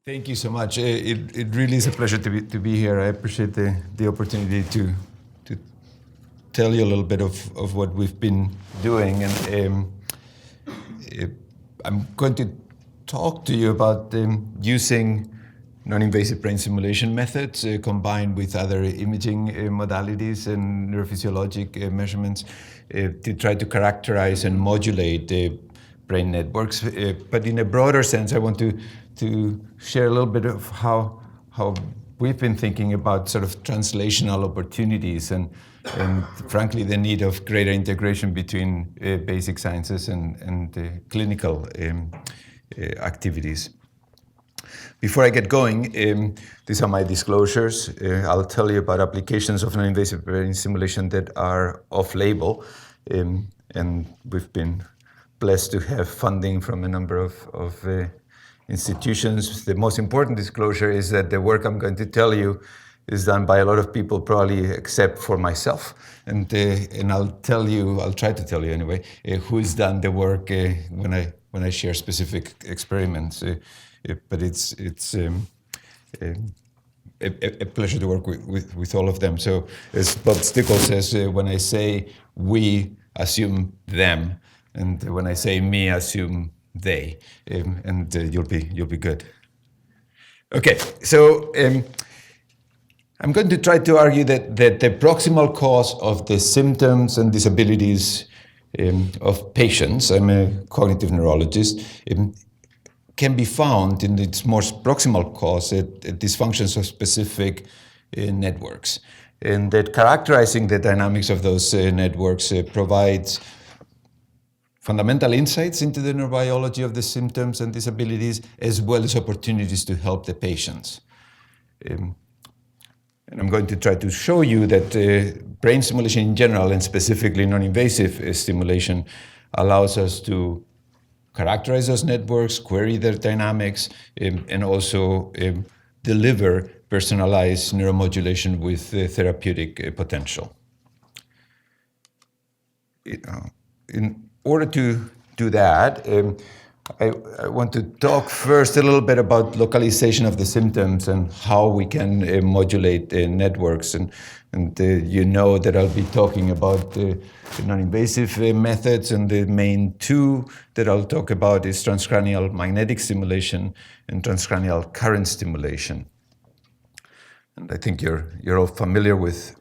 Thank you so much. It really is a pleasure to be here. I appreciate the opportunity to tell you a little bit of what we've been doing. And I'm going to talk to you about using non-invasive brain stimulation methods combined with other imaging modalities and neurophysiologic measurements to try to characterize and modulate brain networks. But in a broader sense, I want to share a little bit of how we've been thinking about sort of translational opportunities and frankly the need of greater integration between basic sciences and clinical activities. Before I get going, these are my disclosures. I'll tell you about applications of non-invasive brain stimulation that are off-label, and we've been blessed to have funding from a number of institutions. The most important disclosure is that the work I'm going to tell you is done by a lot of people, probably except for myself. And I'll try to tell you anyway, who's done the work when I share specific experiments. But it's a pleasure to work with all of them. So as Bob Stickle says, when I say we, assume them, and when I say me, assume they, and you'll be good. Okay, so I'm going to try to argue that the proximal cause of the symptoms and disabilities of patients, I'm a cognitive neurologist, can be found in its most proximal cause at dysfunctions of specific networks. And that characterizing the dynamics of those networks provides fundamental insights into the neurobiology of the symptoms and disabilities, as well as opportunities to help the patients. And I'm going to try to show you that brain stimulation in general, and specifically non-invasive stimulation, allows us to characterize those networks, query their dynamics, and also deliver personalized neuromodulation with therapeutic potential. In order to do that, I want to talk first a little bit about localization of the symptoms and how we can modulate networks. And you know that I'll be talking about the non-invasive methods, and the main two that I'll talk about is transcranial magnetic stimulation and transcranial current stimulation. And I think you're all familiar with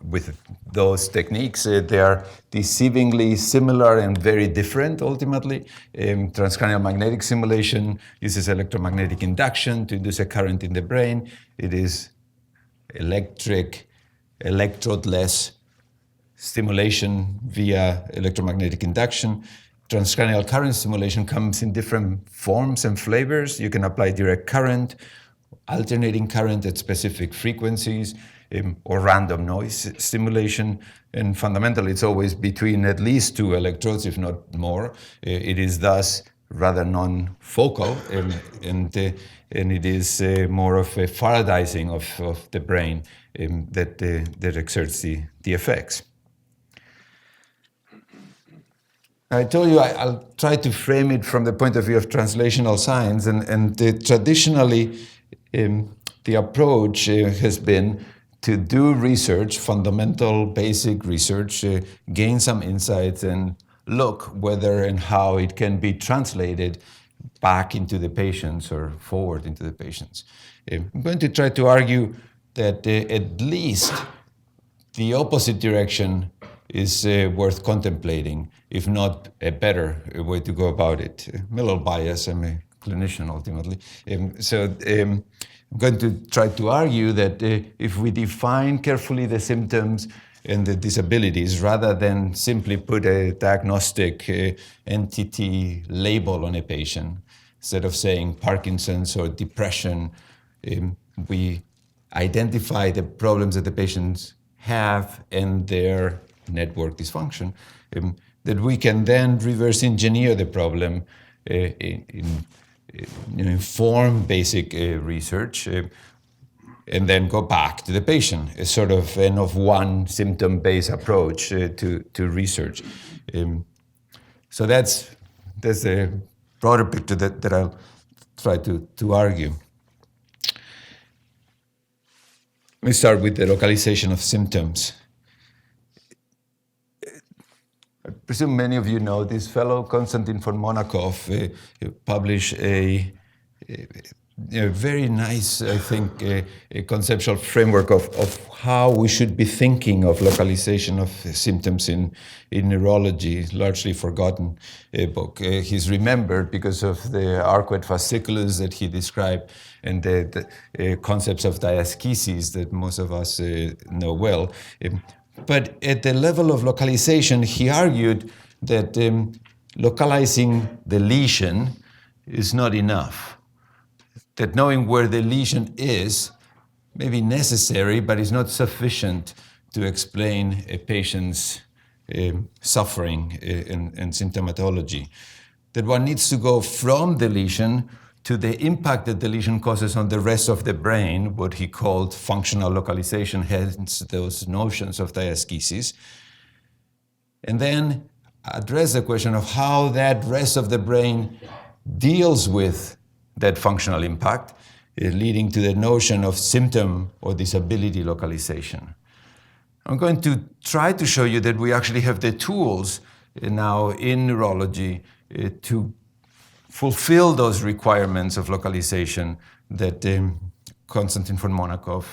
those techniques. They are deceivingly similar and very different ultimately. Transcranial magnetic stimulation uses electromagnetic induction to induce a current in the brain. It is electrode-less stimulation via electromagnetic induction. Transcranial current stimulation comes in different forms and flavors. You can apply direct current, alternating current at specific frequencies, or random noise stimulation. And fundamentally, it's always between at least two electrodes, if not more. It is thus rather non-focal, and it is more of a Faradizing of the brain that exerts the effects. I told you I'll try to frame it from the point of view of translational science, and traditionally, the approach has been to do research, fundamental, basic research, gain some insights, and look whether and how it can be translated back into the patients or forward into the patients. I'm going to try to argue that at least the opposite direction is worth contemplating, if not a better way to go about it. I'm a little biased, I'm a clinician ultimately. I'm going to try to argue that if we define carefully the symptoms and the disabilities, rather than simply put a diagnostic entity label on a patient, instead of saying Parkinson's or depression, we identify the problems that the patients have and their network dysfunction, that we can then reverse engineer the problem, inform basic research, and then go back to the patient. It's sort of an of-one symptom-based approach to research. So that's a broader picture that I'll try to argue. Let me start with the localization of symptoms. I presume many of you know this fellow, Konstantin von Monachov, published a very nice, I think, a conceptual framework of how we should be thinking of localization of symptoms in neurology, largely forgotten book. He's remembered because of the arcuate fasciculus that he described and the concepts of diaskesis that most of us know well. But at the level of localization, he argued that localizing the lesion is not enough. That knowing where the lesion is may be necessary, but is not sufficient to explain a patient's suffering and symptomatology. That one needs to go from the lesion to the impact that the lesion causes on the rest of the brain, what he called functional localization, hence those notions of diaskesis, and then address the question of how that rest of the brain deals with that functional impact, leading to the notion of symptom or disability localization. I'm going to try to show you that we actually have the tools now in neurology to fulfill those requirements of localization that Konstantin von Monachov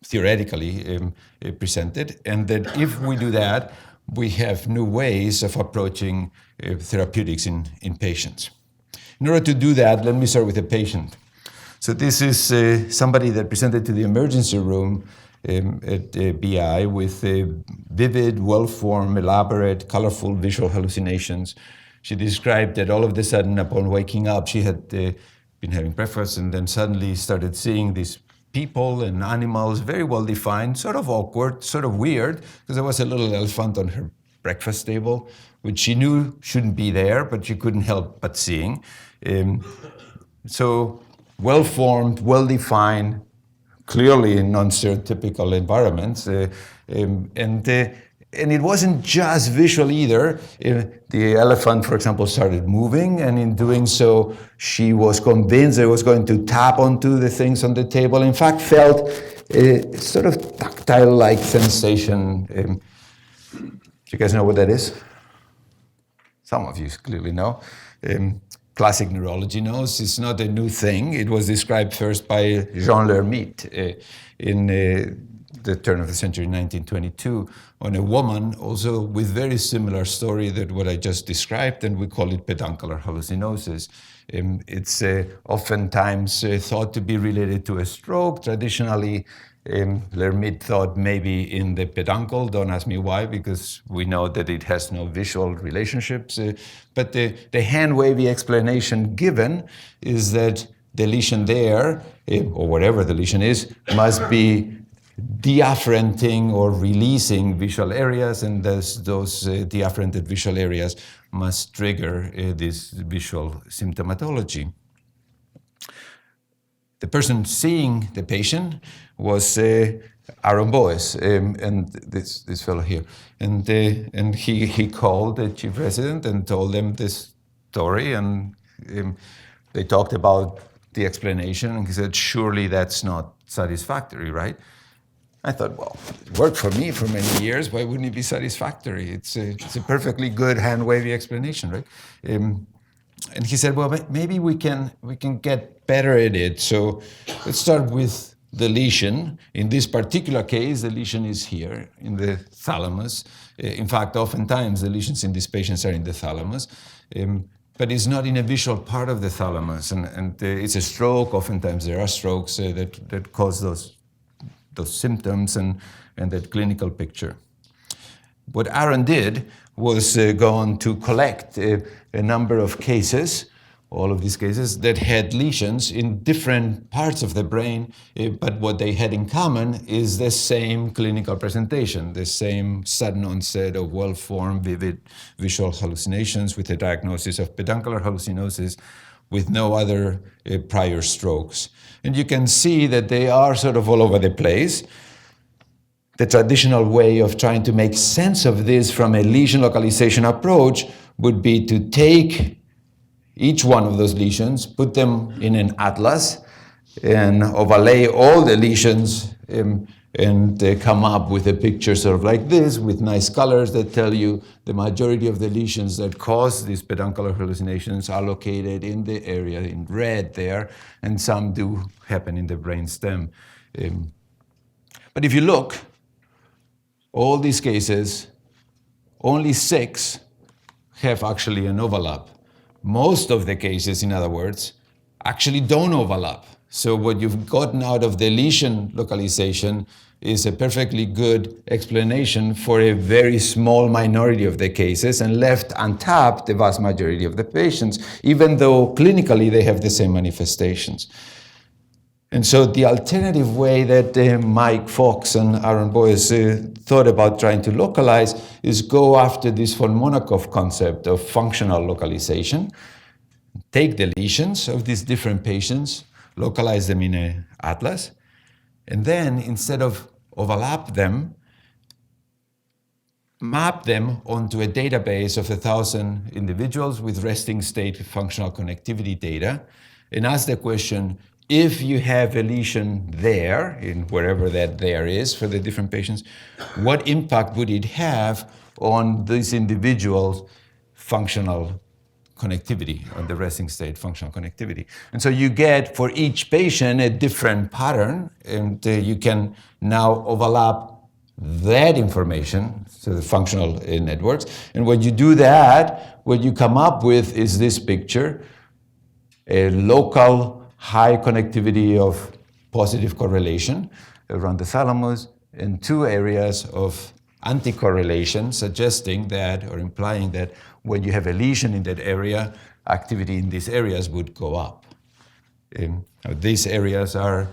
theoretically presented, and that if we do that, we have new ways of approaching therapeutics in patients. In order to do that, let me start with a patient. So this is somebody that presented to the emergency room at BI with vivid, well-formed, elaborate, colorful visual hallucinations. She described that all of a sudden, upon waking up, she had been having breakfast and then suddenly started seeing these people and animals, very well defined, sort of awkward, sort of weird, because there was a little elephant on her breakfast table, which she knew shouldn't be there, but she couldn't help but seeing. So well-formed, well-defined, clearly in non-stereotypical environments, and it wasn't just visual either. The elephant, for example, started moving, and in doing so, she was convinced it was going to tap onto the things on the table. In fact, felt a sort of tactile-like sensation. Do you guys know what that is? Some of you clearly know. Classic neurology knows it's not a new thing. It was described first by Jean Lermite in the turn of the century, 1922, on a woman also with very similar story that what I just described, and we call it peduncular hallucinosis. It's oftentimes thought to be related to a stroke. Traditionally, Lermite thought maybe in the peduncle. Don't ask me why, because we know that it has no visual relationships. But the hand-wavy explanation given is that the lesion there, or whatever the lesion is, must be deafferenting or releasing visual areas, and those deafferented visual areas must trigger this visual symptomatology. The person seeing the patient was Aaron Boes, and this fellow here, and he called the chief resident and told them this story, and they talked about the explanation, and he said, "Surely that's not satisfactory, right?" I thought, well, it worked for me for many years. Why wouldn't it be satisfactory? It's a perfectly good hand-wavy explanation, right? And he said, well, maybe we can get better at it. So let's start with the lesion. In this particular case, the lesion is here in the thalamus. In fact, oftentimes the lesions in these patients are in the thalamus, but it's not in a visual part of the thalamus. And it's a stroke. Oftentimes there are strokes that cause those symptoms and that clinical picture. What Aaron did was go on to collect a number of cases, all of these cases, that had lesions in different parts of the brain, but what they had in common is the same clinical presentation, the same sudden onset of well-formed, vivid visual hallucinations with a diagnosis of peduncular hallucinosis with no other prior strokes. And you can see that they are sort of all over the place. The traditional way of trying to make sense of this from a lesion localization approach would be to take each one of those lesions, put them in an atlas, and overlay all the lesions and come up with a picture sort of like this with nice colors that tell you the majority of the lesions that cause these peduncular hallucinations are located in the area in red there, and some do happen in the brainstem. But if you look, all these cases, only 6 have actually an overlap. Most of the cases, in other words, actually don't overlap. So what you've gotten out of the lesion localization is a perfectly good explanation for a very small minority of the cases and left untapped the vast majority of the patients, even though clinically they have the same manifestations. And so the alternative way that Mike Fox and Aaron Boyes thought about trying to localize is go after this von Monachov concept of functional localization, take the lesions of these different patients, localize them in an atlas, and then instead of overlap them, map them onto a database of 1,000 individuals with resting state functional connectivity data, and ask the question, if you have a lesion there, in wherever that there is for the different patients, what impact would it have on these individuals' functional connectivity, on the resting state functional connectivity? And so you get, for each patient, a different pattern, and you can now overlap that information, so the functional networks. And when you do that, what you come up with is this picture, a local high connectivity of positive correlation around the thalamus, and 2 areas of anti-correlation, suggesting that or implying that when you have a lesion in that area, activity in these areas would go up. These areas are,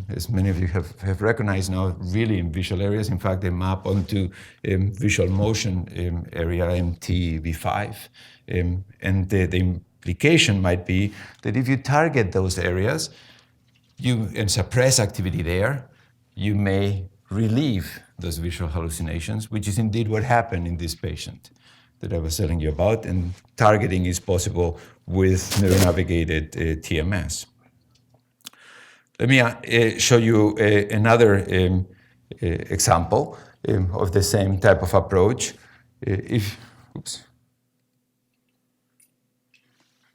as many of you have recognized now, really in visual areas. In fact, they map onto visual motion area MTV5. And the implication might be that if you target those areas and suppress activity there, you may relieve those visual hallucinations, which is indeed what happened in this patient that I was telling you about, and targeting is possible with neuronavigated TMS. Let me show you another example of the same type of approach. The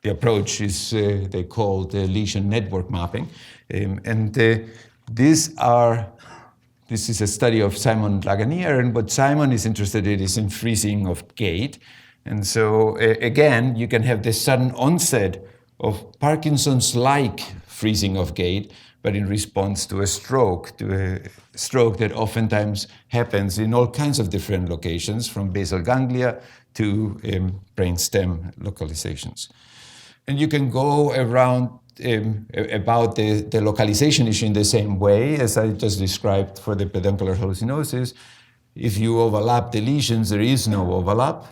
approach is they call lesion network mapping, and this is a study of Simon Laganier, and what Simon is interested in is in freezing of gait. And so again, you can have the sudden onset of Parkinson's-like freezing of gait, but in response to a stroke that oftentimes happens in all kinds of different locations, from basal ganglia to brainstem localizations. And you can go around about the localization issue in the same way as I just described for the peduncular hallucinosis. If you overlap the lesions, there is no overlap.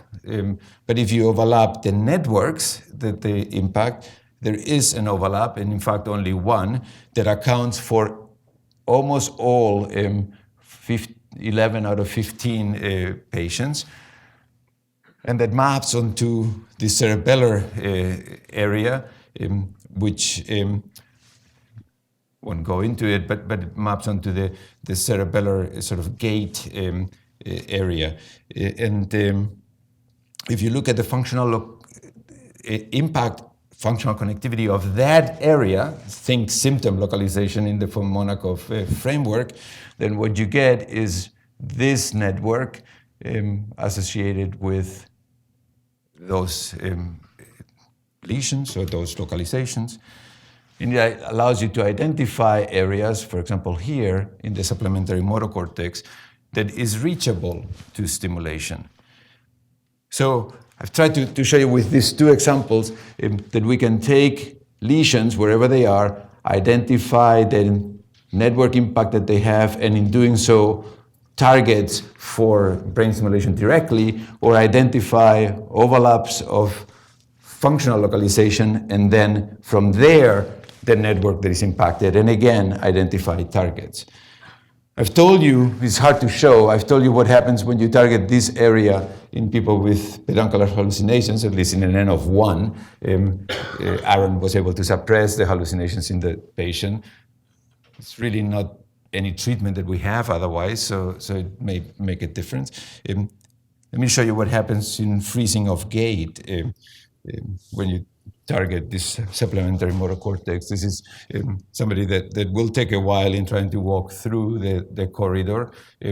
But if you overlap the networks that they impact, there is an overlap, and in fact only one, that accounts for almost all 11 out of 15 patients. And that maps onto the cerebellar area, which won't go into it, but it maps onto the cerebellar sort of gait area. And if you look at the functional impact, functional connectivity of that area, think symptom localization in the von Monachov framework, then what you get is this network associated with those lesions or those localizations. And it allows you to identify areas, for example, here in the supplementary motor cortex, that is reachable to stimulation. So I've tried to show you with these 2 examples that we can take lesions wherever they are, identify the network impact that they have, and in doing so, targets for brain stimulation directly, or identify overlaps of functional localization, and then from there, the network that is impacted, and again, identify targets. I've told you, it's hard to show, I've told you what happens when you target this area in people with peduncular hallucinations, at least in an N of 1. Aaron was able to suppress the hallucinations in the patient. It's really not any treatment that we have otherwise, so it may make a difference. Let me show you what happens in freezing of gait when you target this supplementary motor cortex. This is somebody that will take a while in trying to walk through the corridor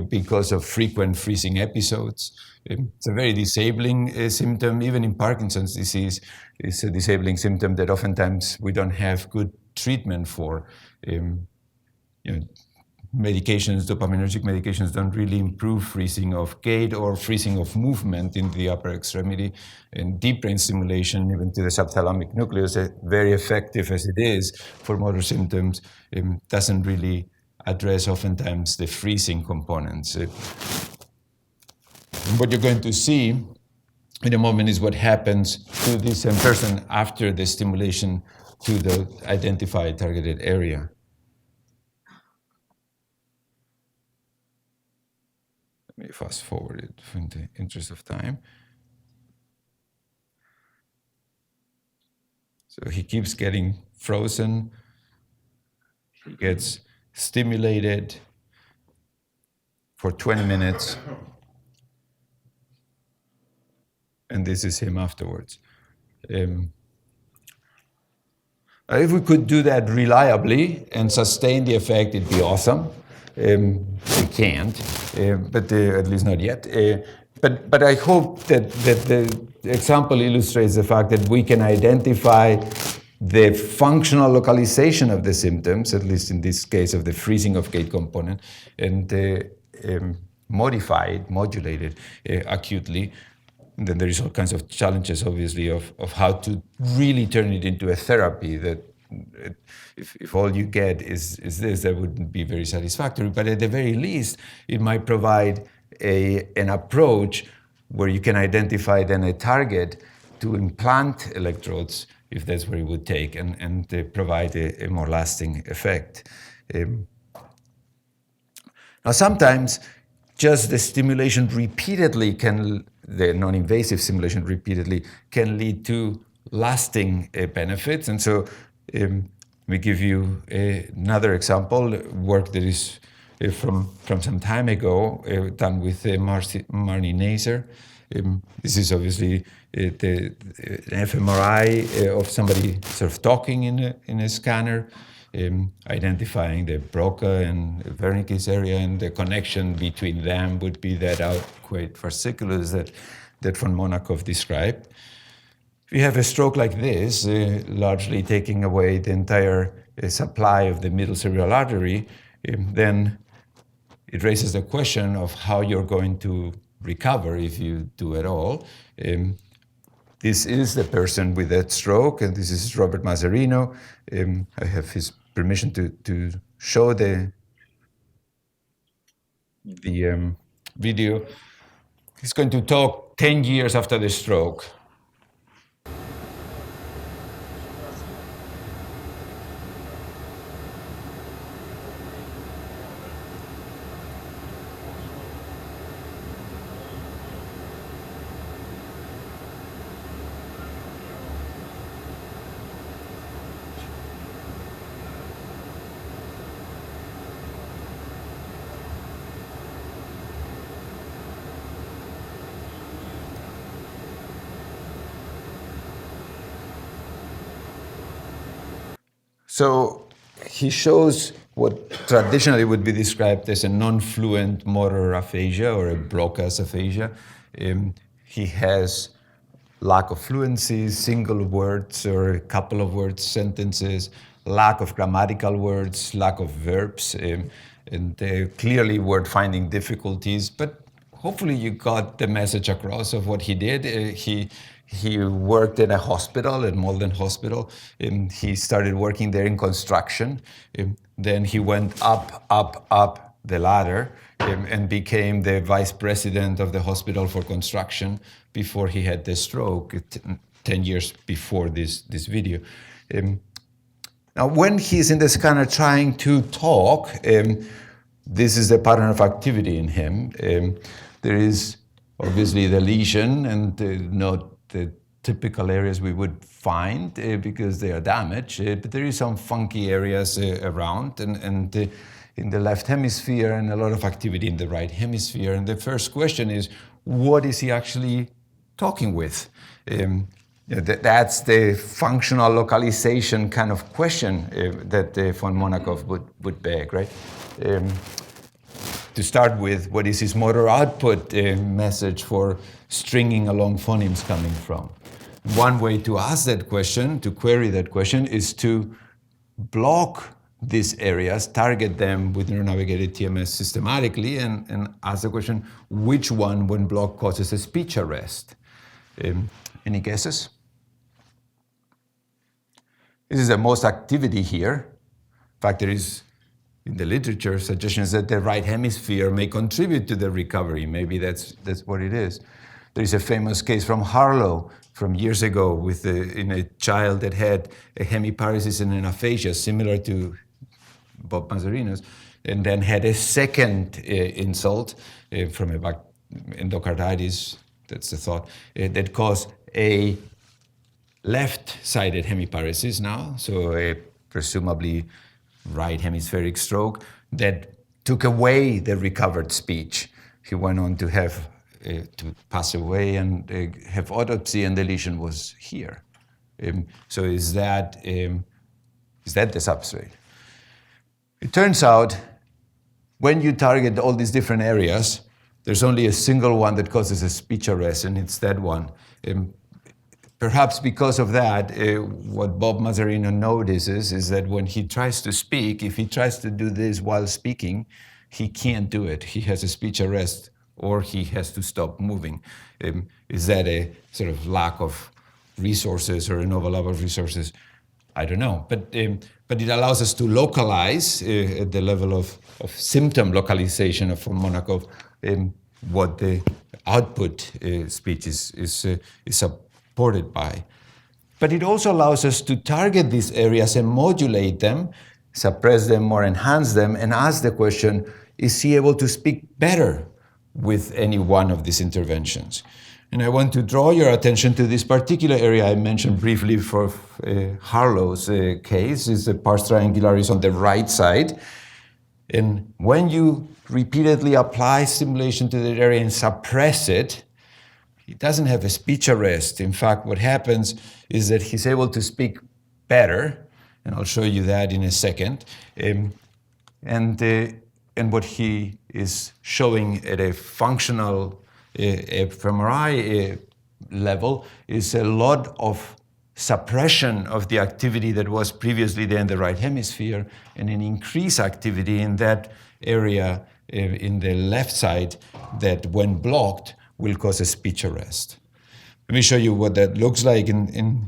because of frequent freezing episodes. It's a very disabling symptom. Even in Parkinson's disease, it's a disabling symptom that oftentimes we don't have good treatment for. Medications, dopaminergic medications, don't really improve freezing of gait or freezing of movement in the upper extremity. And deep brain stimulation, even to the subthalamic nucleus, very effective as it is for motor symptoms, doesn't really address oftentimes the freezing components. What you're going to see in a moment is what happens to this person after the stimulation to the identified targeted area. Let me fast forward it in the interest of time. So he keeps getting frozen. He gets stimulated for 20 minutes. And this is him afterwards. If we could do that reliably and sustain the effect, it'd be awesome. We can't, but at least not yet. But I hope that the example illustrates the fact that we can identify the functional localization of the symptoms, at least in this case of the freezing of gait component, and modulate it acutely. And then there is all kinds of challenges, obviously, of how to really turn it into a therapy that if all you get is this, that wouldn't be very satisfactory. But at the very least, it might provide an approach where you can identify then a target to implant electrodes, if that's where it would take, and provide a more lasting effect. Now, sometimes just the stimulation repeatedly the non-invasive stimulation repeatedly can lead to lasting benefits. And so let me give you another example, work that is from some time ago, done with Marnie Naser. This is obviously an fMRI of somebody sort of talking in a scanner, identifying the Broca and Wernicke's area, and the connection between them would be that outquate fasciculus that von Monachov described. If you have a stroke like this, largely taking away the entire supply of the middle cerebral artery, then it raises the question of how you're going to recover, if you do at all. This is the person with that stroke, and this is Robert Mazzarino. I have his permission to show the video. He's going to talk 10 years after the stroke. So he shows what traditionally would be described as a non-fluent motor aphasia or a Broca's aphasia. He has lack of fluency, single words or a couple of words, sentences, lack of grammatical words, lack of verbs, and clearly word finding difficulties. But hopefully you got the message across of what he did. He worked in a hospital, at Malden Hospital. He started working there in construction. Then he went up the ladder and became the vice president of the hospital for construction before he had the stroke, 10 years before this video. Now, when he's in the scanner trying to talk, this is the pattern of activity in him. There is obviously the lesion and not the typical areas we would find because they are damaged, but there is some funky areas around and in the left hemisphere and a lot of activity in the right hemisphere. And the first question is, what is he actually talking with? That's the functional localization kind of question that von Monachov would beg, right? To start with, what is his motor output message for stringing along phonemes coming from? One way to ask that question, to query that question, is to block these areas, target them with neuronavigated TMS systematically, and ask the question, which one, when blocked, causes a speech arrest? Any guesses? This is the most activity here. In fact, there is, in the literature, suggestions that the right hemisphere may contribute to the recovery. Maybe that's what it is. There is a famous case from Harlow from years ago with in a child that had a hemiparesis and an aphasia similar to Bob Mazzarino's, and then had a second insult from a endocarditis, that's the thought, that caused a left-sided hemiparesis now, so a presumably right hemispheric stroke that took away the recovered speech. He went on to have to pass away and have autopsy, and the lesion was here. So is that the substrate? It turns out when you target all these different areas, there's only a single one that causes a speech arrest, and it's that one. Perhaps because of that, what Bob Mazzarino notices is that when he tries to speak, if he tries to do this while speaking, he can't do it. He has a speech arrest, or he has to stop moving. Is that a sort of lack of resources or an overlap of resources? I don't know. But it allows us to localize at the level of symptom localization of von Monachov what the output speech is supported by. But it also allows us to target these areas and modulate them, suppress them or enhance them, and ask the question, is he able to speak better with any one of these interventions? And I want to draw your attention to this particular area I mentioned briefly for Harlow's case, is the pars triangularis on the right side. And when you repeatedly apply stimulation to that area and suppress it, he doesn't have a speech arrest. In fact, what happens is that he's able to speak better, and I'll show you that in a second. And what he is showing at a functional fMRI level is a lot of suppression of the activity that was previously there in the right hemisphere, and an increased activity in that area in the left side that, when blocked, will cause a speech arrest. Let me show you what that looks like in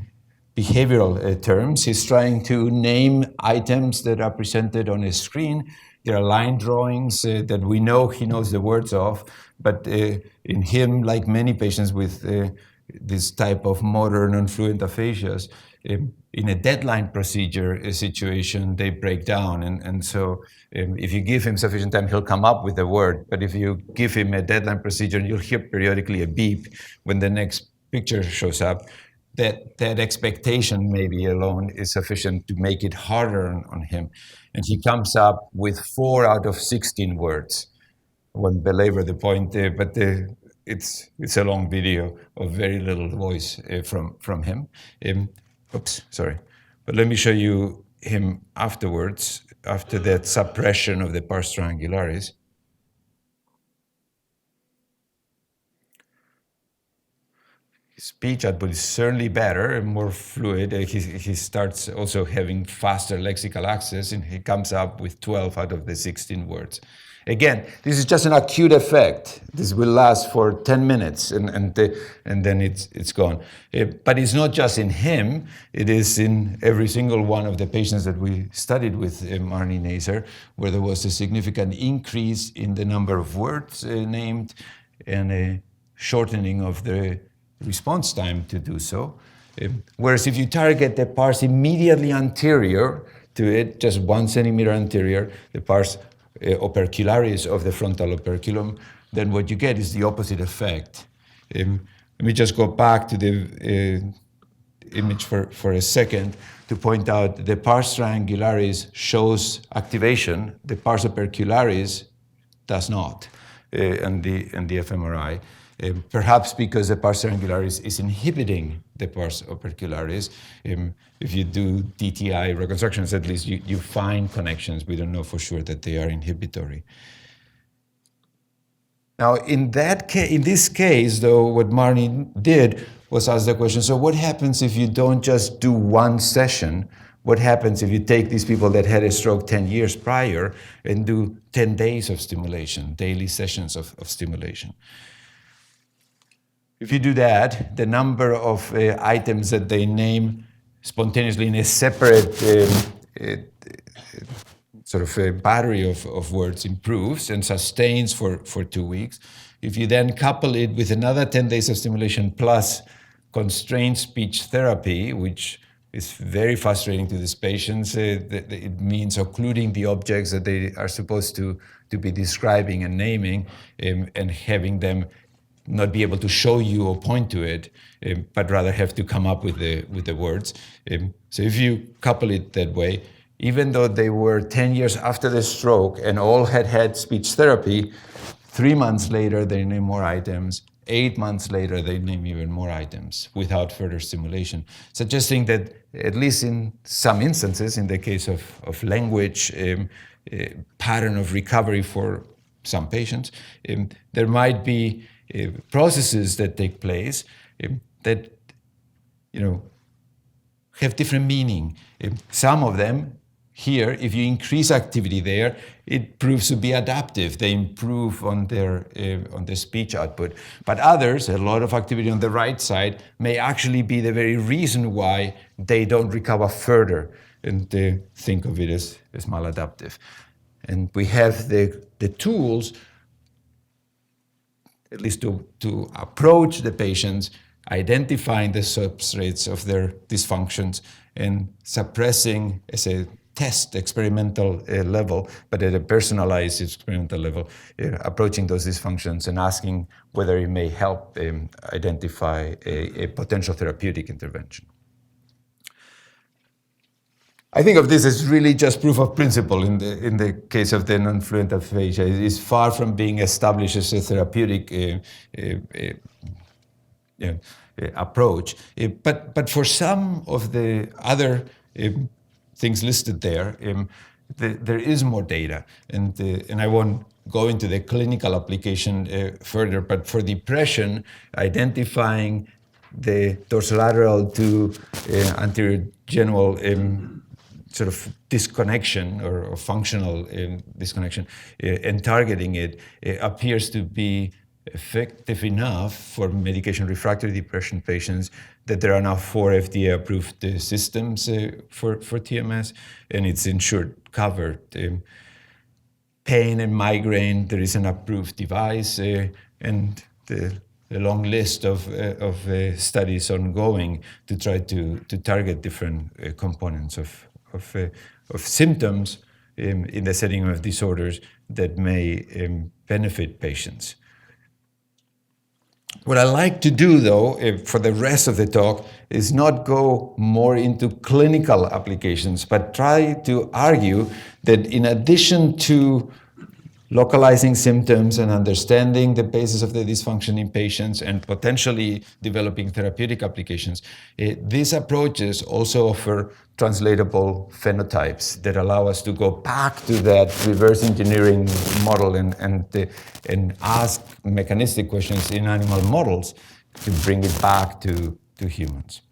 behavioral terms. He's trying to name items that are presented on a screen. There are line drawings that we know he knows the words of, but in him, like many patients with this type of motor non-fluent aphasias, in a deadline procedure situation, they break down. And so if you give him sufficient time, he'll come up with a word. But if you give him a deadline procedure, you'll hear periodically a beep when the next picture shows up. That expectation maybe alone is sufficient to make it harder on him. And he comes up with 4 out of 16 words. I won't belabor the point, but it's a long video of very little voice from him. Oops, sorry. But let me show you him afterwards, after that suppression of the pars triangularis. His speech output is certainly better and more fluid. He starts also having faster lexical access, and he comes up with 12 out of the 16 words. Again, this is just an acute effect. This will last for 10 minutes, and then it's gone. But it's not just in him. It is in every single one of the patients that we studied with Marnie Naser, where there was a significant increase in the number of words named and a shortening of the response time to do so. Whereas if you target the pars immediately anterior to it, just 1 centimeter anterior, the pars opercularis of the frontal operculum, then what you get is the opposite effect. Let me just go back to the image for a second to point out the pars triangularis shows activation, the pars opercularis does not in the fMRI. Perhaps because the pars triangularis is inhibiting the pars opercularis. If you do DTI reconstructions, at least you find connections. We don't know for sure that they are inhibitory. Now, in this case, though, what Marnie did was ask the question, so what happens if you don't just do one session? What happens if you take these people that had a stroke 10 years prior and do 10 days of stimulation, daily sessions of stimulation? If you do that, the number of items that they name spontaneously in a separate sort of a battery of words improves and sustains for 2 weeks. If you then couple it with another 10 days of stimulation plus constrained speech therapy, which is very frustrating to these patients, it means occluding the objects that they are supposed to be describing and naming, and having them not be able to show you or point to it, but rather have to come up with the words. So if you couple it that way, even though they were 10 years after the stroke and all had speech therapy, 3 months later they name more items, 8 months later they name even more items without further stimulation, suggesting that at least in some instances, in the case of language, pattern of recovery for some patients, there might be processes that take place that have different meaning. Some of them here, if you increase activity there, it proves to be adaptive. They improve on their speech output. But others, a lot of activity on the right side, may actually be the very reason why they don't recover further, and they think of it as maladaptive. And we have the tools, at least to approach the patients, identifying the substrates of their dysfunctions and suppressing as a test experimental level, but at a personalized experimental level, approaching those dysfunctions and asking whether it may help identify a potential therapeutic intervention. I think of this as really just proof of principle in the case of the non-fluent aphasia. It is far from being established as a therapeutic approach. But for some of the other things listed there, there is more data, and I won't go into the clinical application further, but for depression, identifying the dorsolateral to anterior general sort of disconnection or functional disconnection and targeting it appears to be effective enough for medication refractory depression patients that there are now 4 FDA-approved systems for TMS, and it's insured covered. Pain and migraine, there is an approved device, and the long list of studies ongoing to try to target different components of symptoms in the setting of disorders that may benefit patients. What I like to do, though, for the rest of the talk, is not go more into clinical applications, but try to argue that in addition to localizing symptoms and understanding the basis of the dysfunction in patients and potentially developing therapeutic applications, these approaches also offer translatable phenotypes that allow us to go back to that reverse engineering model and ask mechanistic questions in animal models to bring it back to humans.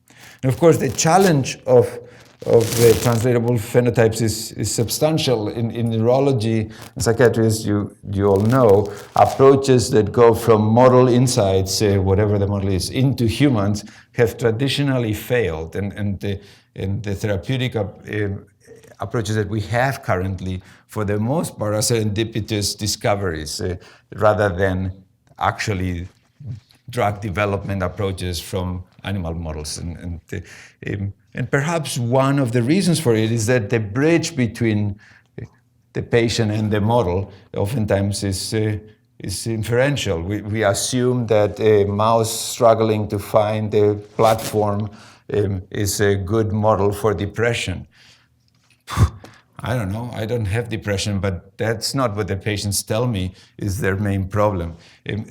And of course, the challenge of the translatable phenotypes is substantial. In neurology and psychiatry, as you all know, approaches that go from model insights, whatever the model is, into humans have traditionally failed. And the therapeutic approaches that we have currently, for the most part, are serendipitous discoveries rather than actually drug development approaches from animal models. And perhaps one of the reasons for it is that the bridge between the patient and the model oftentimes is inferential. We assume that a mouse struggling to find a platform is a good model for depression. I don't know, I don't have depression, but that's not what the patients tell me is their main problem.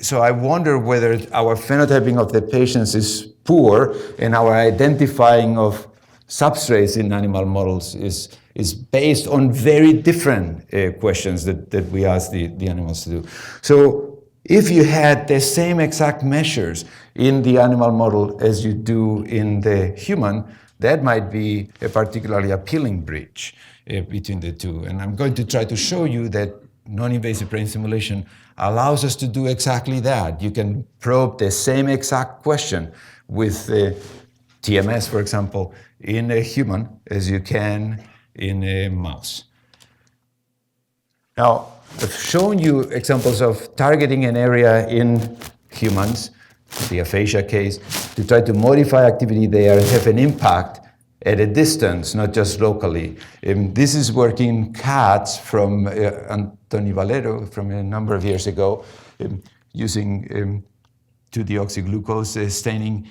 So I wonder whether our phenotyping of the patients is poor and our identifying of substrates in animal models is based on very different questions that we ask the animals to do. So if you had the same exact measures in the animal model as you do in the human, that might be a particularly appealing bridge between the two. And I'm going to try to show you that non-invasive brain stimulation allows us to do exactly that. You can probe the same exact question with TMS, for example, in a human as you can in a mouse. Now, I've shown you examples of targeting an area in humans, the aphasia case, to try to modify activity there and have an impact at a distance, not just locally. This is work in cats from Antoni Valero from a number of years ago, using 2-deoxyglucose staining,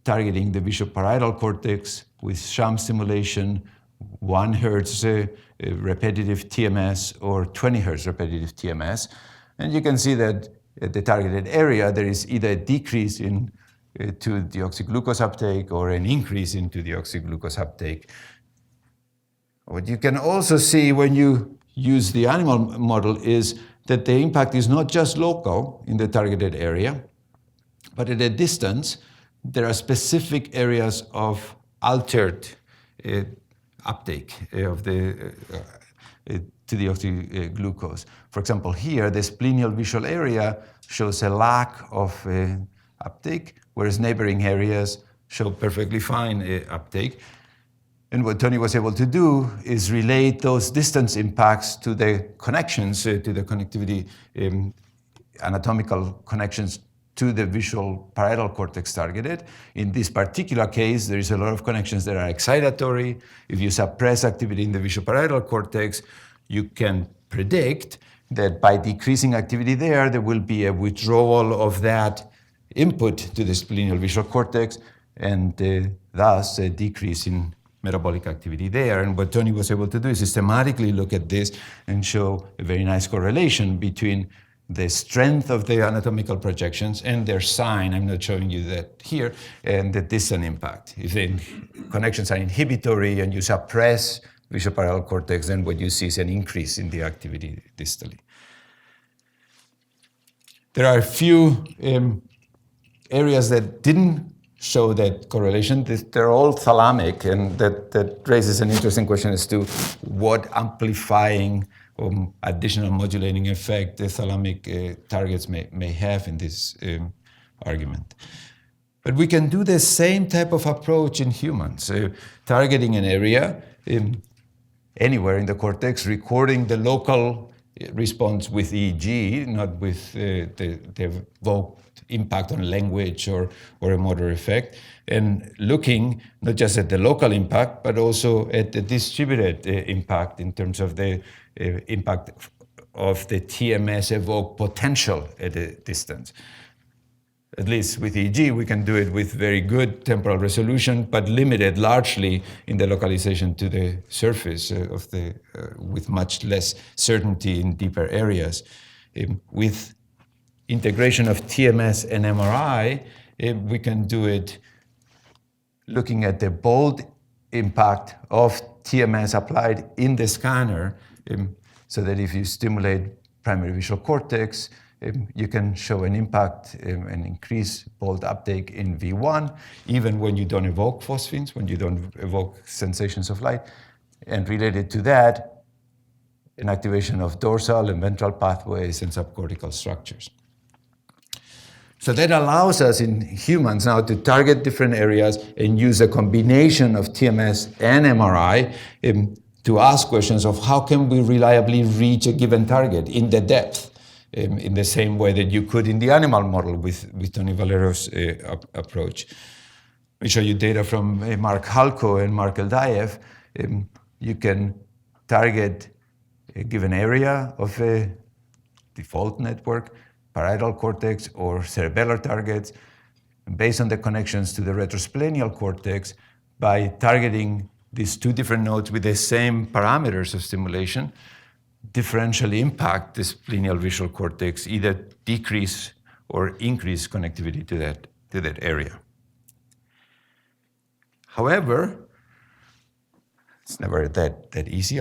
targeting the visual parietal cortex with sham stimulation, 1 hertz repetitive TMS or 20 hertz repetitive TMS. And you can see that at the targeted area, there is either a decrease in 2-deoxyglucose uptake or an increase in 2-deoxyglucose uptake. What you can also see when you use the animal model is that the impact is not just local in the targeted area, but at a distance, there are specific areas of altered uptake of the 2-deoxyglucose. For example, here, the splenial visual area shows a lack of uptake, whereas neighboring areas show perfectly fine uptake. And what Tony was able to do is relate those distance impacts to the connections, to the connectivity, anatomical connections to the visual parietal cortex targeted. In this particular case, there is a lot of connections that are excitatory. If you suppress activity in the visual parietal cortex, you can predict that by decreasing activity there, there will be a withdrawal of that input to the splenial visual cortex, and thus a decrease in metabolic activity there. And what Tony was able to do is systematically look at this and show a very nice correlation between the strength of the anatomical projections and their sign, I'm not showing you that here, and the distant impact. If the connections are inhibitory and you suppress visual parietal cortex, then what you see is an increase in the activity distally. There are a few areas that didn't show that correlation. They're all thalamic, and that raises an interesting question as to what amplifying or additional modulating effect the thalamic targets may have in this argument. But we can do the same type of approach in humans, targeting an area anywhere in the cortex, recording the local response with EEG, not with the evoked impact on language or a motor effect, and looking not just at the local impact, but also at the distributed impact in terms of the impact of the TMS evoked potential at a distance. At least with EEG, we can do it with very good temporal resolution, but limited largely in the localization to the surface of the, with much less certainty in deeper areas. With integration of TMS and MRI, we can do it looking at the bold impact of TMS applied in the scanner, so that if you stimulate primary visual cortex, you can show an impact and increase bold uptake in V1, even when you don't evoke phosphines, when you don't evoke sensations of light. And related to that, an activation of dorsal and ventral pathways and subcortical structures. So that allows us in humans now to target different areas and use a combination of TMS and MRI to ask questions of how can we reliably reach a given target in the depth, in the same way that you could in the animal model with Tony Valero's approach. We show you data from Mark Halko and Mark Eldaev. You can target a given area of a default network, parietal cortex or cerebellar targets, based on the connections to the retrosplenial cortex, by targeting these two different nodes with the same parameters of stimulation, differentially impact the splenial visual cortex, either decrease or increase connectivity to that area. However, it's never that easy.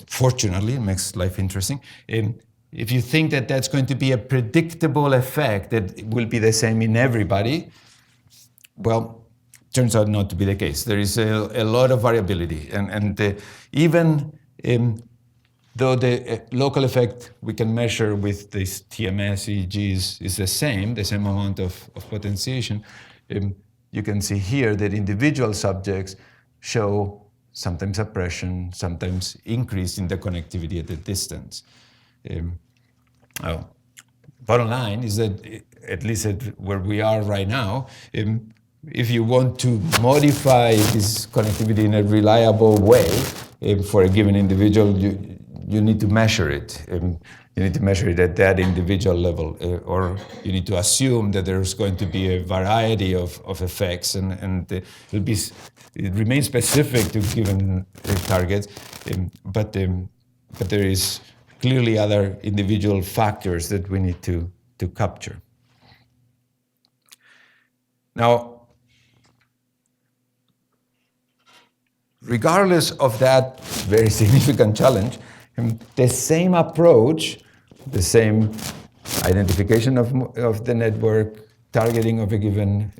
Fortunately, it makes life interesting. If you think that that's going to be a predictable effect that will be the same in everybody, well, turns out not to be the case. There is a lot of variability, and even though the local effect we can measure with this TMS EEGs is the same amount of potentiation, you can see here that individual subjects show sometimes suppression, sometimes increase in the connectivity at the distance. Bottom line is that, at least at where we are right now, if you want to modify this connectivity in a reliable way for a given individual, you need to measure it. You need to measure it at that individual level, or you need to assume that there's going to be a variety of effects, and it remains specific to given targets, but there is clearly other individual factors that we need to capture. Now, regardless of that very significant challenge, the same approach, the same identification of the network, targeting of a given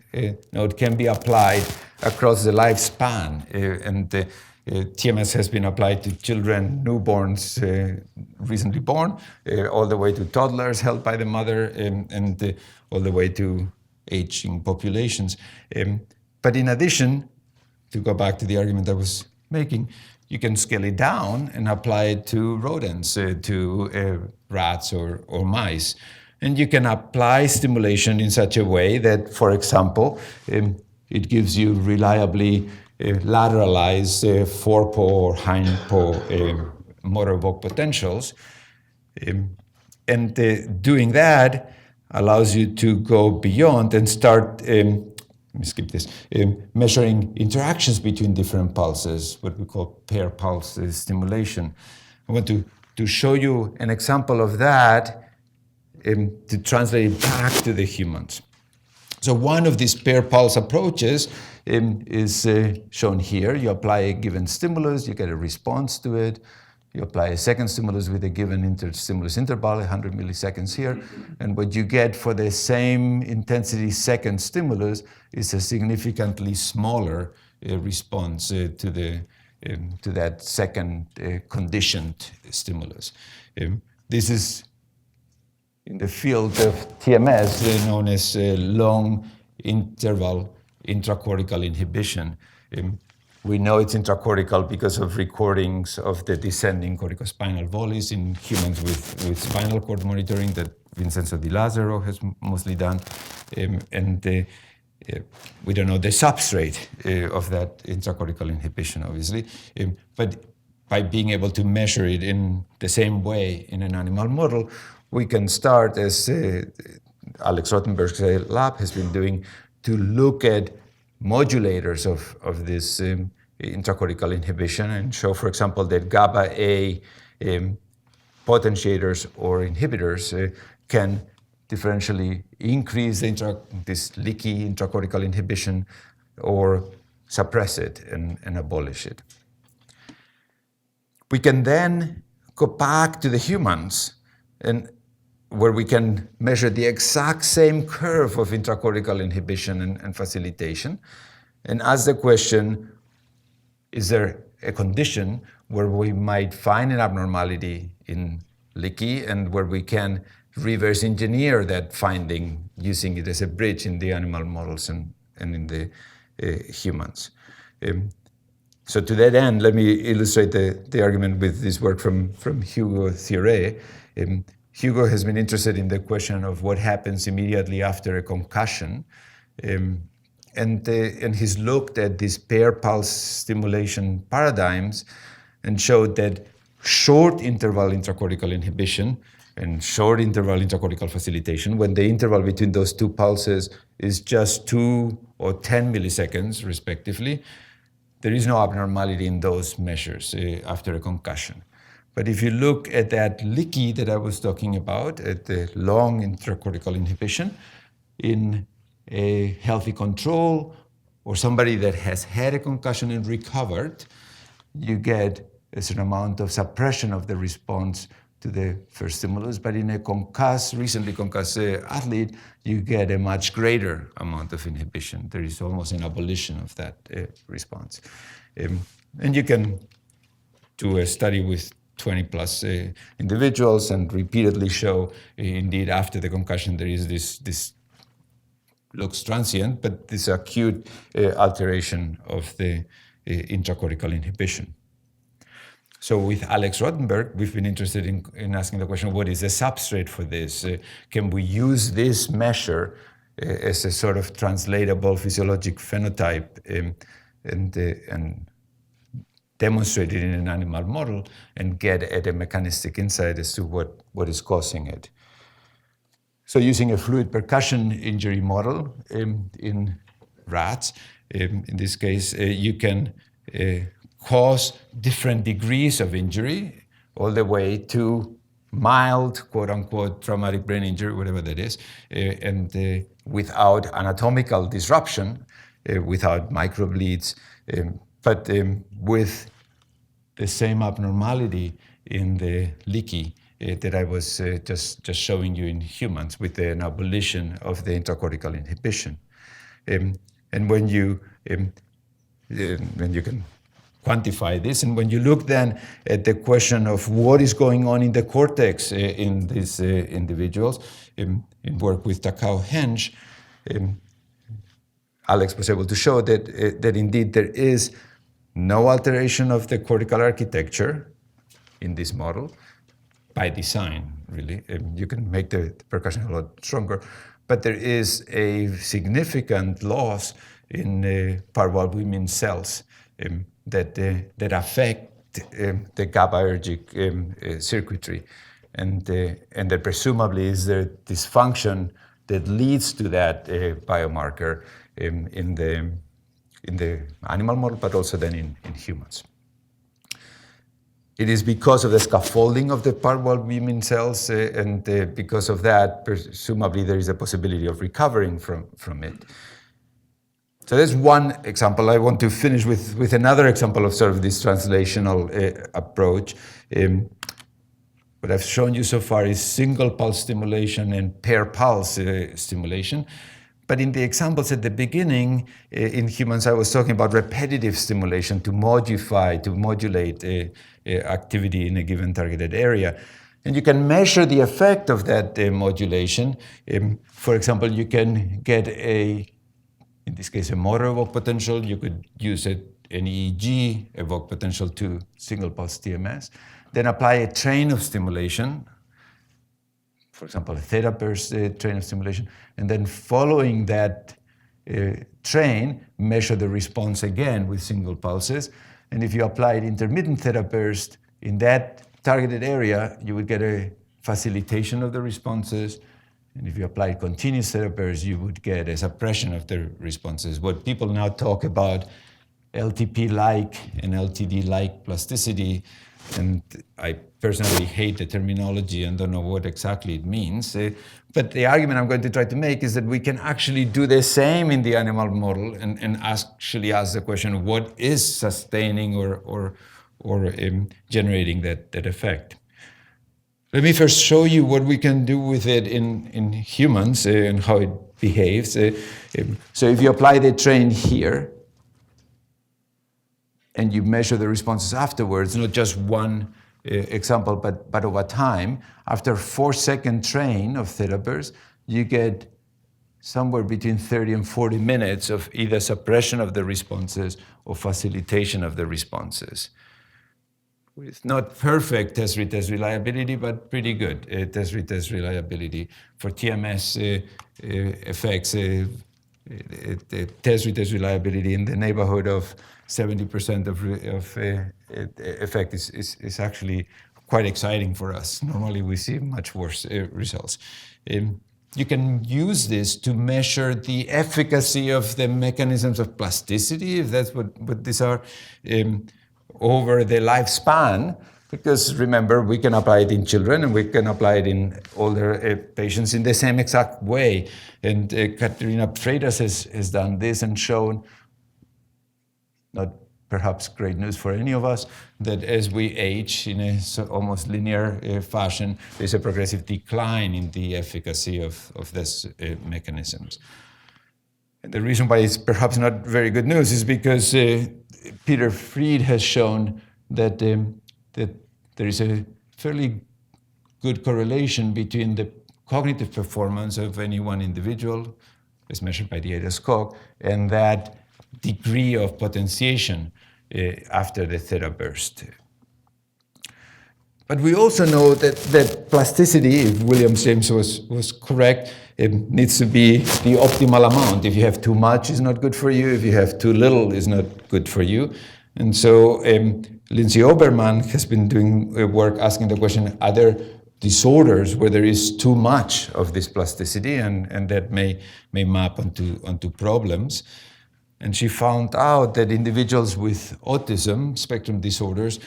node can be applied across the lifespan. TMS has been applied to children, newborns, recently born, all the way to toddlers held by the mother, and all the way to aging populations. But in addition, to go back to the argument I was making, you can scale it down and apply it to rodents, to rats or mice. And you can apply stimulation in such a way that, for example, it gives you reliably lateralized forepaw or hindpaw motor evoked potentials. And doing that allows you to go beyond and start let me skip this, measuring interactions between different pulses, what we call pair pulse stimulation. I want to show you an example of that to translate it back to the humans. So one of these pair pulse approaches is shown here. You apply a given stimulus, you get a response to it. You apply a second stimulus with a given stimulus interval, 100 milliseconds here, and what you get for the same intensity second stimulus is a significantly smaller response to that second conditioned stimulus. This is in the field of TMS known as long interval intracortical inhibition. We know it's intracortical because of recordings of the descending corticospinal volleys in humans with spinal cord monitoring that Vincenzo Di Lazzaro has mostly done. We don't know the substrate of that intracortical inhibition, obviously. But by being able to measure it in the same way in an animal model, we can start, as Alex Rothenberg's lab has been doing, to look at modulators of this intracortical inhibition and show, for example, that GABA-A potentiators or inhibitors can differentially increase this leaky intracortical inhibition or suppress it and abolish it. We can then go back to the humans, and where we can measure the exact same curve of intracortical inhibition and facilitation, and ask the question, is there a condition where we might find an abnormality in leaky and where we can reverse engineer that finding using it as a bridge in the animal models and in the humans. So to that end, let me illustrate the argument with this work from Hugo Thierry. Hugo has been interested in the question of what happens immediately after a concussion. And he's looked at these pair pulse stimulation paradigms and showed that short interval intracortical inhibition and short interval intracortical facilitation, when the interval between those two pulses is just 2 or 10 milliseconds, respectively, there is no abnormality in those measures after a concussion. But if you look at that leaky that I was talking about, at the long intracortical inhibition, in a healthy control or somebody that has had a concussion and recovered, you get a certain amount of suppression of the response to the first stimulus. But in a recently concussed athlete, you get a much greater amount of inhibition. There is almost an abolition of that response. And you can do a study with 20 plus individuals and repeatedly show, indeed, after the concussion, there is this looks transient, but this acute alteration of the intracortical inhibition. So with Alex Rottenberg, we've been interested in asking the question, what is the substrate for this? Can we use this measure as a sort of translatable physiologic phenotype and demonstrate it in an animal model and get at a mechanistic insight as to what is causing it? So using a fluid percussion injury model in rats, in this case, you can cause different degrees of injury, all the way to mild, quote-unquote, traumatic brain injury, whatever that is, and without anatomical disruption, without microbleeds, but with the same abnormality in the leaky that I was just showing you in humans, with an abolition of the intracortical inhibition. And when you can quantify this, and when you look then at the question of what is going on in the cortex in these individuals, in work with Takao Henge, Alex was able to show that indeed there is no alteration of the cortical architecture in this model, by design, really. You can make the percussion a lot stronger, but there is a significant loss in parvalbumin cells that affect the GABAergic circuitry, and that presumably is the dysfunction that leads to that biomarker in the animal model, but also then in humans. It is because of the scaffolding of the parvalbumin cells, and because of that, presumably there is a possibility of recovering from it. So that's one example. I want to finish with another example of sort of this translational approach. What I've shown you so far is single pulse stimulation and pair pulse stimulation. But in the examples at the beginning, in humans, I was talking about repetitive stimulation to modulate activity in a given targeted area. And you can measure the effect of that modulation. For example, you can get in this case, a motor evoked potential. You could use an EEG evoked potential to single pulse TMS. Then apply a train of stimulation, for example, a theta burst train of stimulation, and then following that train, measure the response again with single pulses. And if you applied intermittent theta burst in that targeted area, you would get a facilitation of the responses. And if you applied continuous theta burst, you would get a suppression of the responses. What people now talk about LTP-like and LTD-like plasticity, and I personally hate the terminology and don't know what exactly it means. But the argument I'm going to try to make is that we can actually do the same in the animal model and actually ask the question, what is sustaining or generating that effect? Let me first show you what we can do with it in humans and how it behaves. So if you apply the train here, and you measure the responses afterwards, not just one example, but over time, after a 4-second train of theta burst, you get somewhere between 30 and 40 minutes of either suppression of the responses or facilitation of the responses. With not perfect test-retest reliability, but pretty good test-retest reliability. For TMS effects, test-retest reliability in the neighborhood of 70% of effect is actually quite exciting for us. Normally we see much worse results. You can use this to measure the efficacy of the mechanisms of plasticity, if that's what these are, over the lifespan. Because remember, we can apply it in children and we can apply it in older patients in the same exact way. And Katerina Poitras has done this and shown, not perhaps great news for any of us, that as we age in a almost linear fashion, there's a progressive decline in the efficacy of these mechanisms. And the reason why it's perhaps not very good news is because Peter Fried has shown that that there is a fairly good correlation between the cognitive performance of any one individual, as measured by the ADAS-Cog, and that degree of potentiation after the theta burst. But we also know that plasticity, if William James was correct, it needs to be the optimal amount. If you have too much, it's not good for you. If you have too little, it's not good for you. And so Lindsay Oberman has been doing work asking the question, are there disorders where there is too much of this plasticity, and that may map onto problems. And she found out that individuals with autism spectrum disorders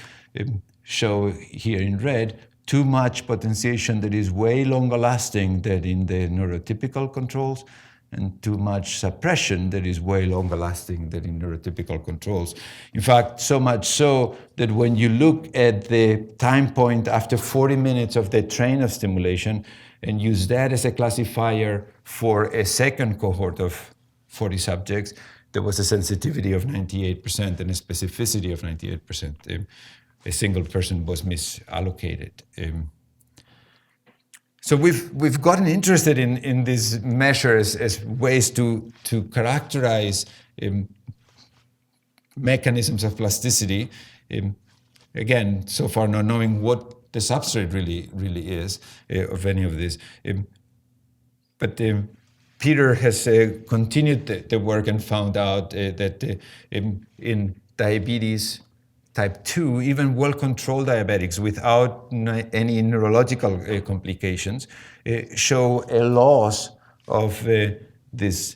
show here in red too much potentiation that is way longer lasting than in the neurotypical controls, and too much suppression that is way longer lasting than in neurotypical controls. In fact, so much so that when you look at the time point after 40 minutes of the train of stimulation and use that as a classifier for a second cohort of 40 subjects, there was a sensitivity of 98% and a specificity of 98%. A single person was misallocated. So we've gotten interested in these measures as ways to characterize mechanisms of plasticity. Again, so far not knowing what the substrate really is of any of this. But Peter has continued the work and found out that in diabetes type 2, even well-controlled diabetics without any neurological complications show a loss of this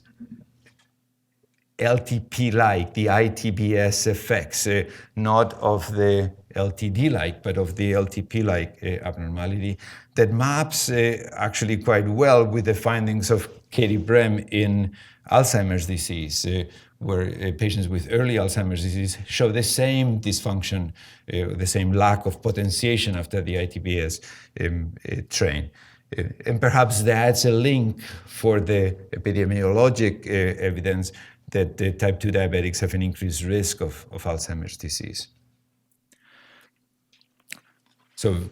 LTP-like, the ITBS effects, not of the LTD-like, but of the LTP-like abnormality that maps actually quite well with the findings of Katie Brem in Alzheimer's disease, where patients with early Alzheimer's disease show the same dysfunction, the same lack of potentiation after the ITBS train. And perhaps that's a link for the epidemiologic evidence that type 2 diabetics have an increased risk of Alzheimer's disease. So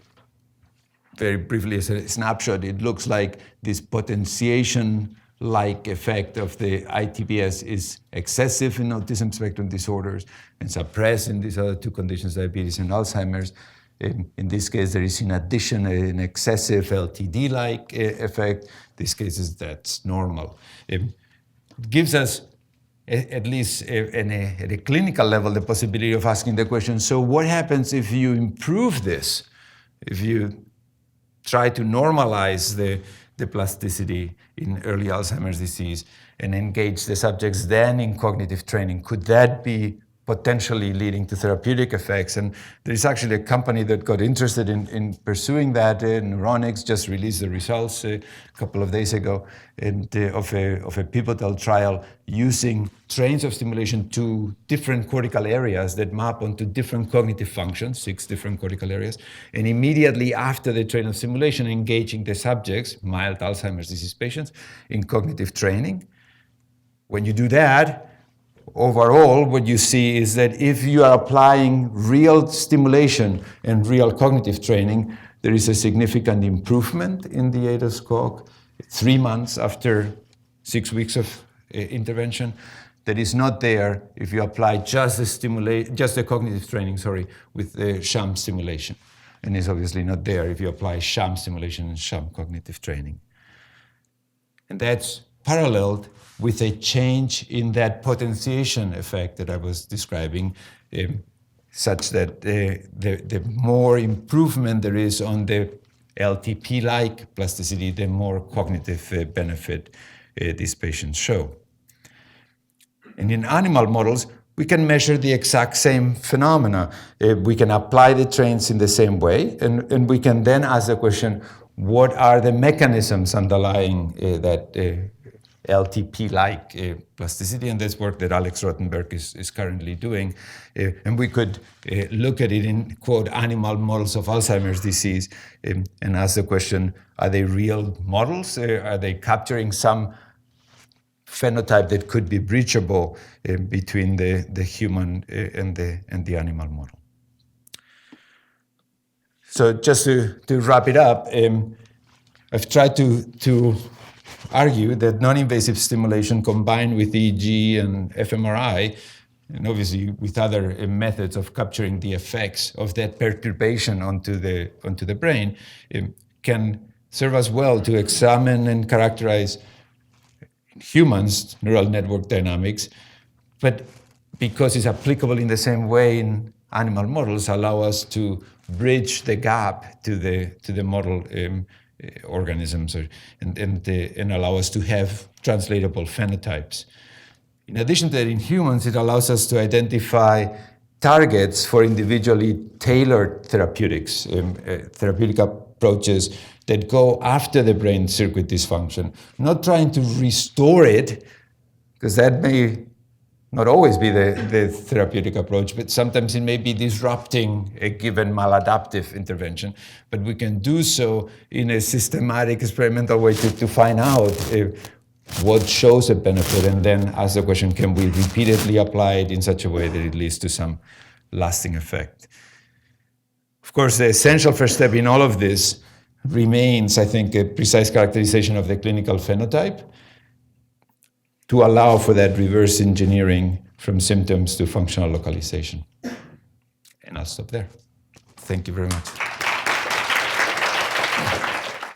very briefly, as a snapshot, it looks like this potentiation-like effect of the ITBS is excessive in autism spectrum disorders and suppressed in these other two conditions, diabetes and Alzheimer's. In this case, there is in addition an excessive LTD-like effect. In these cases, that's normal. It gives us, at least at a clinical level, the possibility of asking the question, so what happens if you improve this? If you try to normalize the plasticity in early Alzheimer's disease and engage the subjects then in cognitive training, could that be potentially leading to therapeutic effects? And there's actually a company that got interested in pursuing that. Neuronics just released the results a couple of days ago of a pivotal trial using trains of stimulation to different cortical areas that map onto different cognitive functions, 6 different cortical areas, and immediately after the train of stimulation, engaging the subjects, mild Alzheimer's disease patients, in cognitive training. When you do that, overall, what you see is that if you are applying real stimulation and real cognitive training, there is a significant improvement in the ADAS-Cog 3 months after 6 weeks of intervention. That is not there if you apply just the cognitive training, with the sham stimulation. And it's obviously not there if you apply sham stimulation and sham cognitive training. And that's paralleled with a change in that potentiation effect that I was describing, such that the more improvement there is on the LTP-like plasticity, the more cognitive benefit these patients show. And in animal models, we can measure the exact same phenomena. We can apply the trains in the same way, and we can then ask the question, what are the mechanisms underlying that LTP-like plasticity? And that's work that Alex Rothenberg is currently doing. And we could look at it in, quote, animal models of Alzheimer's disease and ask the question, are they real models? Are they capturing some phenotype that could be breachable between the human and the animal model? So just to wrap it up, I've tried to argue that non-invasive stimulation combined with EEG and fMRI, and obviously with other methods of capturing the effects of that perturbation onto the brain, can serve us well to examine and characterize humans' neural network dynamics, but because it's applicable in the same way in animal models, allow us to bridge the gap to the model organisms and allow us to have translatable phenotypes. In addition to that, in humans, it allows us to identify targets for individually tailored therapeutics, therapeutic approaches that go after the brain circuit dysfunction, not trying to restore it, because that may not always be the therapeutic approach, but sometimes it may be disrupting a given maladaptive intervention. But we can do so in a systematic experimental way to find out what shows a benefit, and then ask the question, can we repeatedly apply it in such a way that it leads to some lasting effect? Of course, the essential first step in all of this remains, I think, a precise characterization of the clinical phenotype to allow for that reverse engineering from symptoms to functional localization. And I'll stop there. Thank you very much.